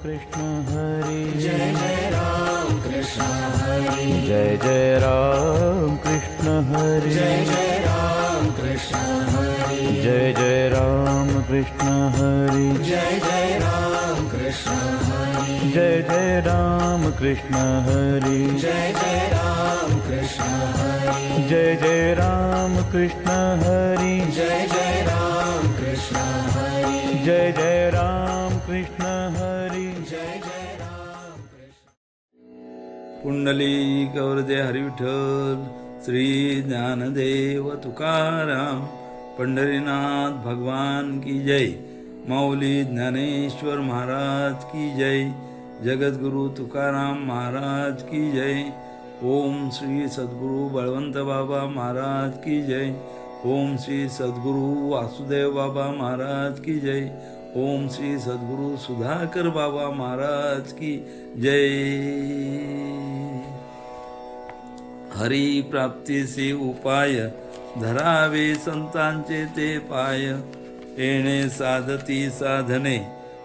कृष्ण हरी जय जय राम कृष्ण हरी जय जय राम कृष्ण हरी जय जय राम कृष्ण हरी जय जय राम कृष्ण हरी जय जय राम कृष्ण हरी जय जय राम कृष्ण हरी जय जय राम कृष्ण हरी जय जय राम कृष्ण हरी जय जय राम कृष्ण हरी जय जय राम कृष्ण हरी जय जय राम कृष्ण पुंडलिक वरदे हरी विठ्ठल श्री ज्ञानदेव तुकाराम पंढरीनाथ भगवान की जय माऊली ज्ञानेश्वर महाराज की जय जगद्गुरु तुकाराम महाराज की जय ओम श्री सद्गुरु बळवंत बाबा महाराज की जय ओम श्री सद्गुरु वासुदेव बाबा महाराज की जय ओम श्री सद्गुरु सुधाकर बाबा महाराज की जय हरी प्राप्तीचे उपाय धरावे संतांचे ते पाय येणे साधती साधने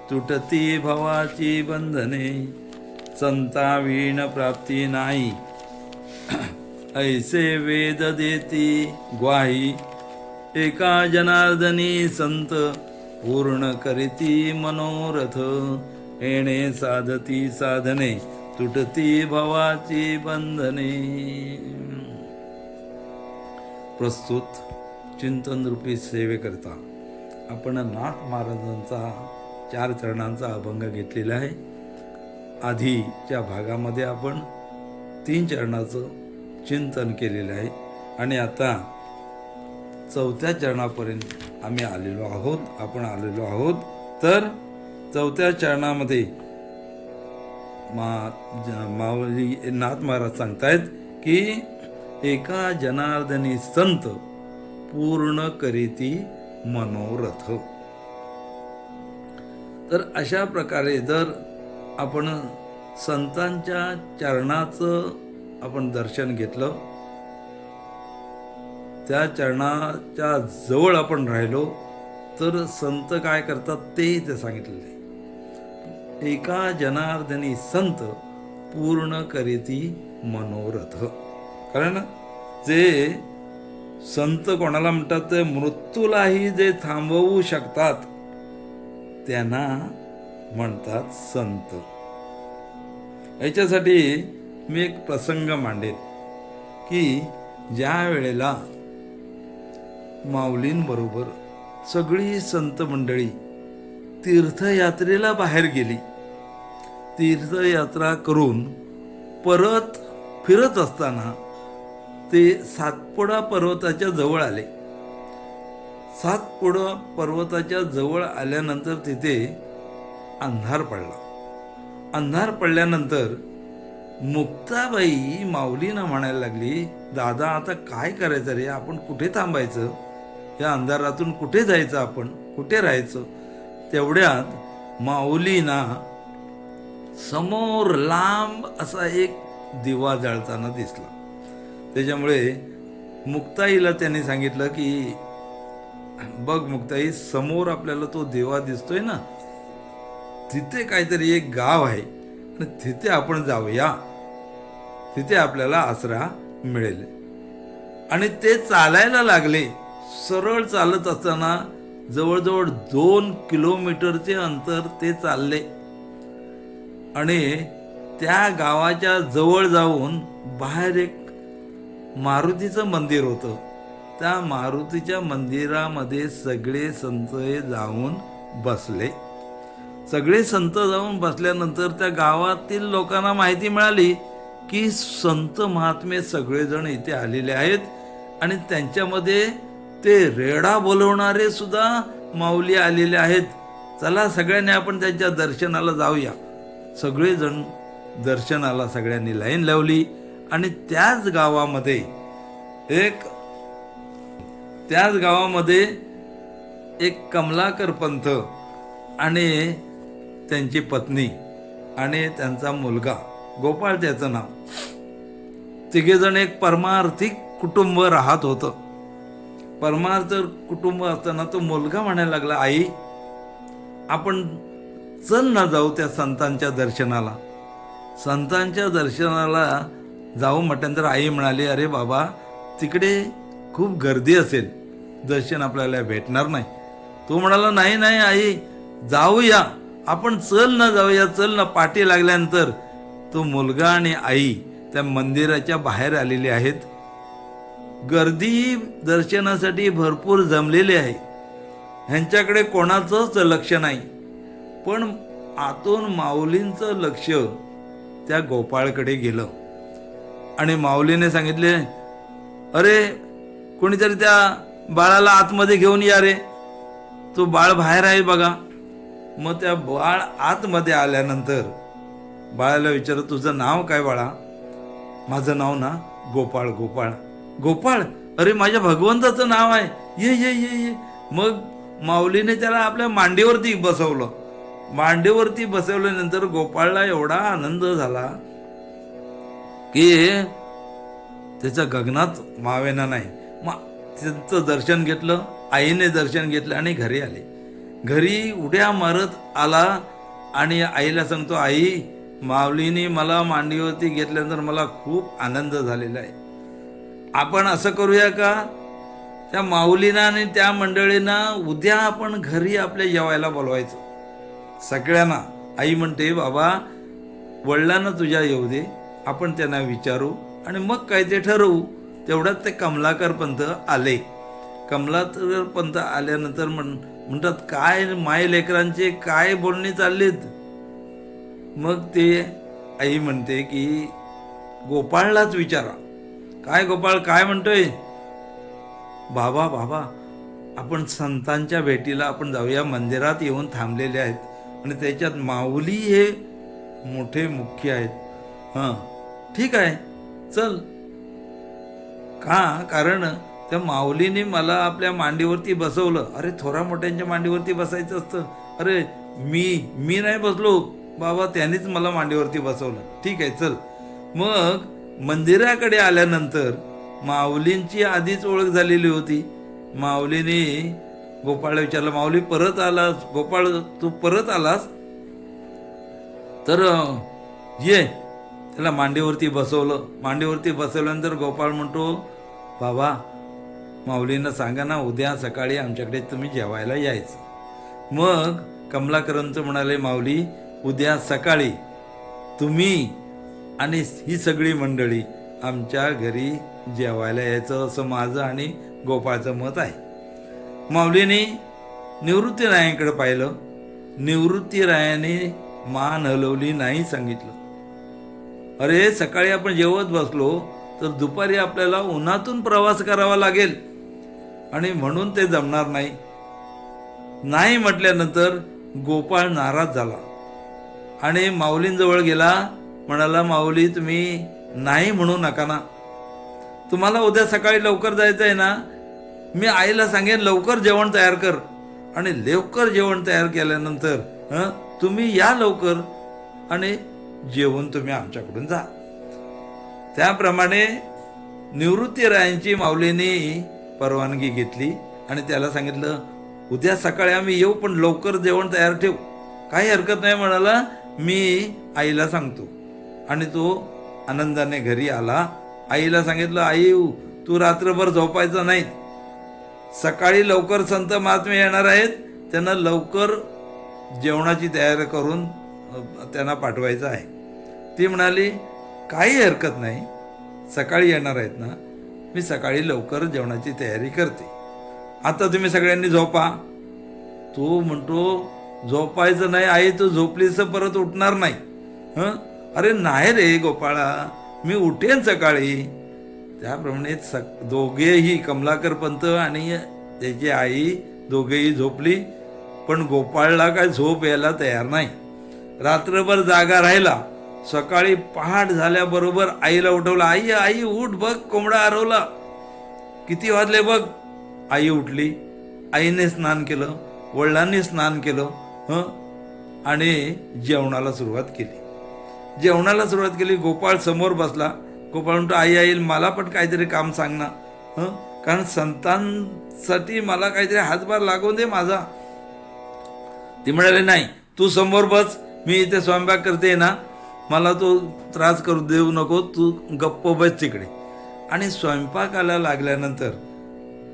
तुटती भवाची बंधने संता वीण प्राप्ती नाही ऐसे वेद देती ग्वाही एका जनार्दनी संत पूर्ण करीती मनोरथ येणे साधती साधने तुटती भवाची बंधने प्रस्तुत चिंतन रूपी सेवेकरता आपण नाथ महाराजांचा 4 चरणांचा अभंग घेतलेला आहे. आधीच्या भागामध्ये आपण 3 चरणाचं चिंतन केलेलं आहे आणि आता 4थ्या चरणापर्यंत आम्ही आपण आलेलो आहोत. तर 4थ्या चरणामध्ये माऊली नाथ महाराज सांगतायत की एका जनार्दनी संत पूर्ण करीती मनोरथ. तर अशा प्रकारे जर आपण संतांच्या चरणाचं आपण दर्शन घेतलं, त्या चरणाच्या जवळ आपण राहिलो तर संत काय करतात ते इथे सांगितलेले. एका जनार्दनी संत पूर्ण करीती मनोरथ. कारण जे संत कोणाला म्हणतात ते मृत्यूलाही जे थांबवू शकतात त्यांना म्हणतात संत. याच्यासाठी मी एक प्रसंग मांडेन की ज्या वेळेला माऊलींबरोबर सगळी संत मंडळी तीर्थयात्रेला बाहेर गेली, तीर्थयात्रा करून परत फिरत असताना ते सातपुडा पर्वताच्या जवळ आले. सातपुडा पर्वताच्या जवळ आल्यानंतर तिथे अंधार पडला. अंधार पडल्यानंतर मुक्ताबाई माऊलींना म्हणायला लागली, दादा आता काय करायचं रे, आपण कुठे थांबायचं, या अंधारातून कुठे जायचं, आपण कुठे राहायचं. तेवढ्यात माऊलींना समोर लांब असा एक दिवा जळताना दिसला. त्याच्यामुळे मुक्ताईला त्यांनी सांगितलं की बघ मुक्ताई, समोर आपल्याला तो दिवा दिसतोय ना, तिथे काहीतरी एक गाव आहे आणि तिथे आपण जाऊया, तिथे आपल्याला आसरा मिळेल. आणि ते चालायला लागले. सरळ चालत असताना जवळजवळ 2 किलोमीटरचे अंतर ते चालले आणि त्या गावाच्या जवळ जाऊन बाहेर एक मारुतीचं मंदिर होतं. त्या मारुतीच्या मंदिरामध्ये सगळे संत जाऊन बसले. सगळे संत जाऊन बसल्यानंतर त्या गावातील लोकांना माहिती मिळाली की संत महात्मे सगळेजण इथे आलेले आहेत आणि त्यांच्यामध्ये ते रेडा बोलवणारे सुद्धा माऊली आलेले आहेत. चला सगळ्यांनी आपण त्यांच्या दर्शनाला जाऊया. सगळेजण दर्शनाला सगळ्यांनी लाईन लावली आणि त्याच गावामध्ये एक कमलाकर पंथ आणि त्यांची पत्नी आणि त्यांचा मुलगा गोपाळ त्याचं नाव, तिघेजण एक परमार्थिक कुटुंब राहत होतं. परमार्थ कुटुंब असताना तो मुलगा म्हणायला लागला, आई आपण चल ना जाऊ त्या संतांच्या दर्शनाला. संतांच्या दर्शनाला जाऊ म्हटल्यानंतर आई म्हणाली, अरे बाबा तिकडे खूप गर्दी असेल, दर्शन आपल्याला भेटणार नाही. तो म्हणाला, नाही नाही आई, जाऊया आपण, चल ना जाऊया, चल ना. पाठी लागल्यानंतर तो मुलगा आणि आई त्या मंदिराच्या बाहेर आलेले आहेत. गर्दी दर्शनासाठी भरपूर जमलेली आहे, ह्यांच्याकडे कोणाचंच लक्ष नाही. पण आतून माऊलींचं लक्ष त्या गोपाळकडे गेलं आणि माऊलीने सांगितले, अरे कोणीतरी त्या बाळाला आतमध्ये घेऊन या रे, तो बाळ बाहेर आहे बघा. मग त्या बाळ आतमध्ये आल्यानंतर बाळाला विचारलं, तुझं नाव काय बाळा? माझं नाव ना गोपाळ. गोपाळ? गोपाळ? अरे माझ्या भगवंताचं नाव आहे, ये ये ये ये. मग माऊलीने त्याला आपल्या मांडीवरती बसवलं. मांडीवरती बसवल्यानंतर गोपाळला एवढा आनंद झाला की त्याच्या गगनात मावेना नाही. मग त्यांचं दर्शन घेतलं, आईने दर्शन घेतलं आणि घरी आले. घरी उड्या मारत आला आणि आईला सांगतो, आई माऊलीने मला मांडीवरती घेतल्यानंतर मला खूप आनंद झालेला आहे. आपण असं करूया का, त्या माऊलींना आणि त्या मंडळींना उद्या आपण घरी आपल्या जेवायला बोलवायचं सगळ्यांना. आई म्हणते, बाबा वडिलांना तुझ्या येऊ दे, आपण त्यांना विचारू आणि मग काय ते ठरवू. तेवढ्यात ते कमलाकर पंत आले. कमलाकर पंत आल्यानंतर म्हणतात, काय माय लेकरांचे काय बोलणे चाललेत. मग ते आई म्हणते की गोपाळलाच विचारा. काय गोपाळ काय म्हणतोय? बाबा बाबा आपण संतांच्या भेटीला आपण जाऊया, मंदिरात येऊन थांबलेले आहेत आणि त्याच्यात माऊली हे मोठे मुख्य आहेत. हां ठीक आहे चल. का? कारण त्या माऊलीने मला आपल्या मांडीवरती बसवलं. अरे थोरा मोठ्यांच्या मांडीवरती बसायचं असतं. अरे मी नाही बसलो बाबा, त्यांनीच मला मांडीवरती बसवलं. ठीक आहे चल. मग मंदिराकडे आल्यानंतर माऊलींची आधीच ओळख झालेली होती. माऊलीने गोपाळला विचारलं, माऊली परत आलास? गोपाळ तू परत आलास तर ये. त्याला मांडीवरती बसवलं. मांडीवरती बसवल्यानंतर गोपाळ म्हणतो, बाबा माऊलींना सांगा ना उद्या सकाळी आमच्याकडे तुम्ही जेवायला यायचं. मग कमलाकरांचं म्हणाले, माऊली उद्या सकाळी तुम्ही आणि ही सगळी मंडळी आमच्या घरी जेवायला यायचं, असं माझं आणि गोपाळचं मत आहे. माऊलीने निवृत्ती रायांकडे पाहिलं. निवृत्ती रायाने मान हलवली नाही, सांगितलं, अरे सकाळी आपण जेवत बसलो तर दुपारी आपल्याला उन्हातून प्रवास करावा लागेल आणि म्हणून ते जमणार नाही. नाही म्हटल्यानंतर गोपाळ नाराज झाला आणि माऊलींजवळ गेला. म्हणाला, माऊली तुम्ही नाही म्हणू नका ना, तुम्हाला उद्या सकाळी लवकर जायचं आहे ना, मी आईला सांगेन लवकर जेवण तयार कर आणि लवकर जेवण तयार केल्यानंतर तुम्ही या लवकर आणि जेवून तुम्ही आमच्याकडून जा. त्याप्रमाणे निवृत्ती रायांची माऊलीने परवानगी घेतली आणि त्याला सांगितलं, उद्या सकाळी आम्ही येऊ पण लवकर जेवण तयार ठेव. काही हरकत नाही म्हणाला, मी आईला सांगतो. आणि तो आनंदाने घरी आला. आईला सांगितलं, आई तू रात्रभर झोपायचा नाही, सकाळी लवकर संत महात्मे येणार आहेत, त्यांना लवकर जेवणाची तयारी करून त्यांना पाठवायचं आहे. ती म्हणाली, काही हरकत नाही, सकाळी येणार आहेत ना, मी सकाळी लवकर जेवणाची तयारी करते, आता तुम्ही सगळ्यांनी झोपा. तो म्हणतो, झोपायचं नाही आई, तू झोपलीस परत उठणार नाही. अरे नाही रे गोपाळा, मी उठेन सकाळी. त्याप्रमाणे दोघेही कमलाकर पंत आणि त्याची आई दोघेही झोपली. पण गोपाळला काय झोप यायला तयार नाही. रात्रभर जागा राहिला. सकाळी पहाट झाल्याबरोबर आईला उठवलं, आई आई उठ बघ, कोंबडा हरवला. किती वाजले बघ. आई उठली. आईने स्नान केलं, वडिलांनी स्नान केलं आणि जेवणाला सुरुवात केली. गोपाळ समोर बसला. गोपाळ म्हणतो, आई आई मला पण काहीतरी काम सांग ना, कारण संतांसाठी मला काहीतरी हातभार लागवून दे माझा. ती म्हणाले, नाही तू समोर बस, मी इथे स्वयंपाक करते ना, मला तो त्रास करू देऊ नको, तू गप्प बस तिकडे. आणि स्वयंपाकाला लागल्यानंतर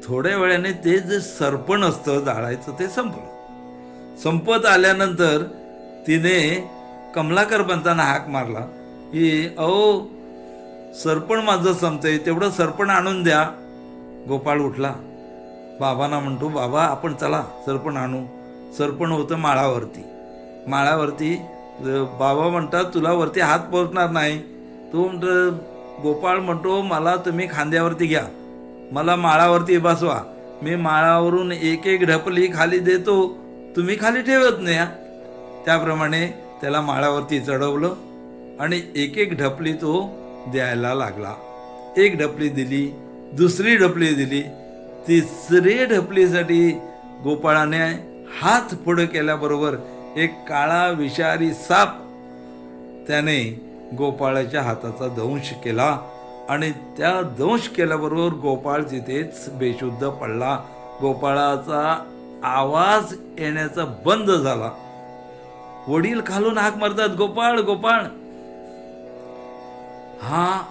थोड्या वेळाने ते जे सरपण असतं जाळायचं ते संपलं. संपत आल्यानंतर तिने कमलाकर पंतांना हाक मारला की अहो सरपण माझं संपतंय, तेवढं सरपण आणून द्या. गोपाळ उठला, बाबांना म्हणतो बाबा आपण चला सरपण आणू. सरपण होतं माळावरती. माळावरती बाबा म्हणतात तुला वरती हात पोहोचणार नाही. तो गोपाळ म्हणतो मला तुम्ही खांद्यावरती घ्या, मला माळावरती बसवा, मी माळावरून एक एक ढपली खाली देतो, तुम्ही खाली ठेवत नाही. त्याप्रमाणे त्याला माळावरती चढवलं आणि एक एक ढपली तो द्यायला लागला. एक ढपली दिली, दुसरी ढपली दिली, तिसरी ढपलीसाठी गोपाळाने हात पुढे केल्याबरोबर एक काळा विषारी साप त्याने गोपाळाच्या हाताचा दंश केला आणि त्या दंश केल्याबरोबर गोपाळ तिथेच बेशुद्ध पडला. गोपाळाचा आवाज येण्याचा बंद झाला. वडील खालून हाक मारतात, गोपाळ गोपाळ. हा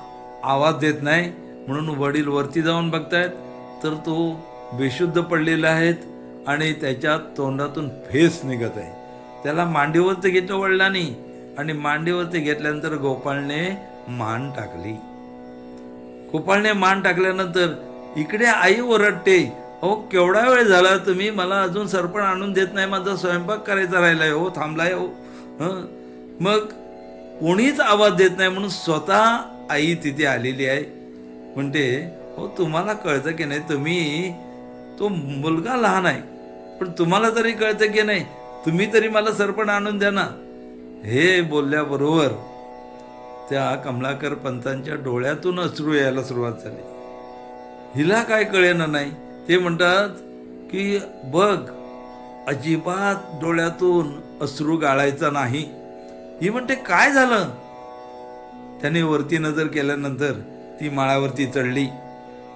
आवाज देत नाही म्हणून वडील वरती जाऊन बघतायत तर तो बेशुद्ध पडलेला आहे आणि त्याच्या तोंडातून फेस निघत आहे. त्याला मांडीवरती घेतलं वडिलांनी आणि मांडीवरती घेतल्यानंतर गोपाळने मान टाकली. गोपाळने मान टाकल्यानंतर इकडे आई ओरडते, अहो केवढा वेळ झाला तुम्ही मला अजून सरपण आणून देत नाही, माझा स्वयंपाक करायचा राहिलाय हो, थांबलाय हो. मग कोणीच आवाज देत नाही म्हणून स्वतः आई तिथे आलेली आहे. म्हणते हो तुम्हाला कळतं की नाही, तुम्ही तो मुलगा लहान आहे पण तुम्हाला तरी कळतं की नाही, तुम्ही तरी मला सरपण आणून द्या ना. हे बोलल्याबरोबर त्या कमलाकर पंतांच्या डोळ्यातून अश्रू यायला सुरुवात झाली. हिला काय कळेना नाही. ते म्हणतात की बघ अजिबात डोळ्यातून अश्रू गाळायचा नाही. ही म्हणते काय झालं. त्याने वरती नजर केल्यानंतर ती माळावरती चढली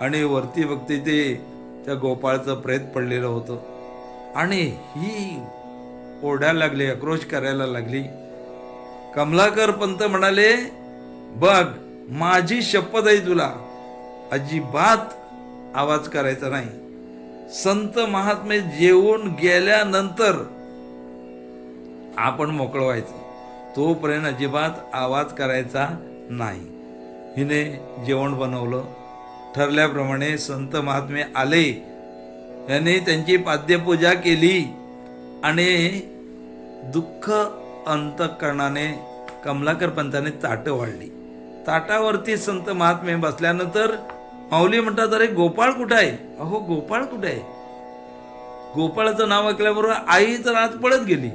आणि वरती बघते ते त्या गोपाळचं प्रेत पडलेलं होतं आणि ही ओरडायला लागली, आक्रोश करायला लागली. कमलाकर पंत म्हणाले बघ माझी शपथ आहे तुला, अजिबात आवाज करायचा नाही. संत महात्मे जेवून गेल्यानंतर आपण मोकळं व्हायचं, तोपर्यंत अजिबात आवाज करायचा नाही. हिने जेवण बनवलं. ठरल्याप्रमाणे संत महात्मे आले, याने त्यांची पाद्यपूजा केली आणि दुःख अंतःकरणाने कमलाकर पंताने ताटं वाढली. ताटावरती संत महात्मे बसल्यानंतर माऊली म्हणतात अरे गोपाळ कुठं आहे. अहो गोपाळ कुठं आहे. गोपाळाचं नाव ऐकल्याबरोबर आई तर आत पळत गेली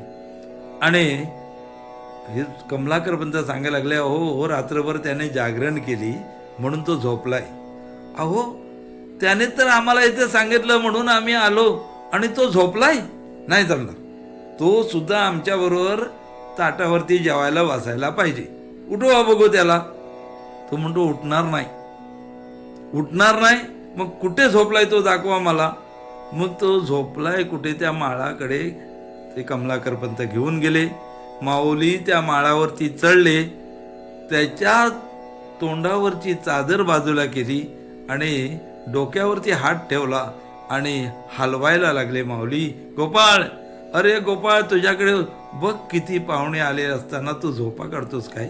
आणि हे कमलाकर पंत सांगायला लागले अहो हो रात्रभर त्याने जागरण केली म्हणून तो झोपलाय. अहो त्याने तर आम्हाला इथे सांगितलं म्हणून आम्ही आलो आणि तो झोपलाय. नाही जमणार, तो सुद्धा आमच्याबरोबर ताटावरती जेवायला बसायला पाहिजे, उठवा बघू त्याला. तो म्हणतो उठणार नाही. उठणार नाही मग कुठे झोपलाय तो दाखवा मला. मग तो झोपलाय कुठे त्या माळाकडे ते कमलाकर पंत घेऊन गेले. माऊली त्या माळावरती चढले, त्याच्या तोंडावरची चादर बाजूला केली आणि डोक्यावरती हात ठेवला आणि हलवायला लागले. माऊली गोपाळ, अरे गोपाळ तुझ्याकडे बघ किती पाहुणे आले असताना तू झोपा काढतोस काय.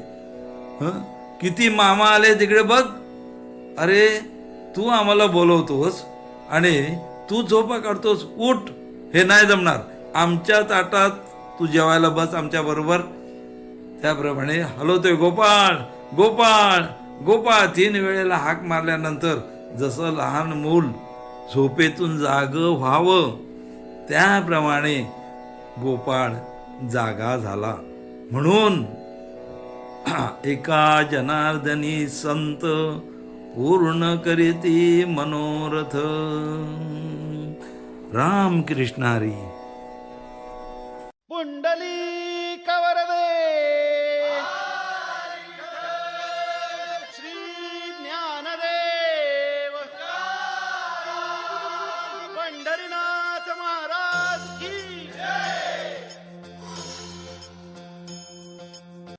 किती मामा आले तिकडे बघ. अरे तू आम्हाला बोलवतोस आणि तू झोपा काढतोस. उठ, हे नाही जमणार. आमच्या ताटात तू जेवायला बस आमच्या बरोबर. त्याप्रमाणे हलवतोय गोपाळ गोपाळ गोपाळ. 3 वेळेला हाक मारल्यानंतर जसं लहान मूल झोपेतून जाग व्हावं त्याप्रमाणे गोपाळ जागा झाला. म्हणून एका जनार्दनी संत पूर्ण करीती मनोरथ. राम कृष्ण हरी. पुंडलिक वरदे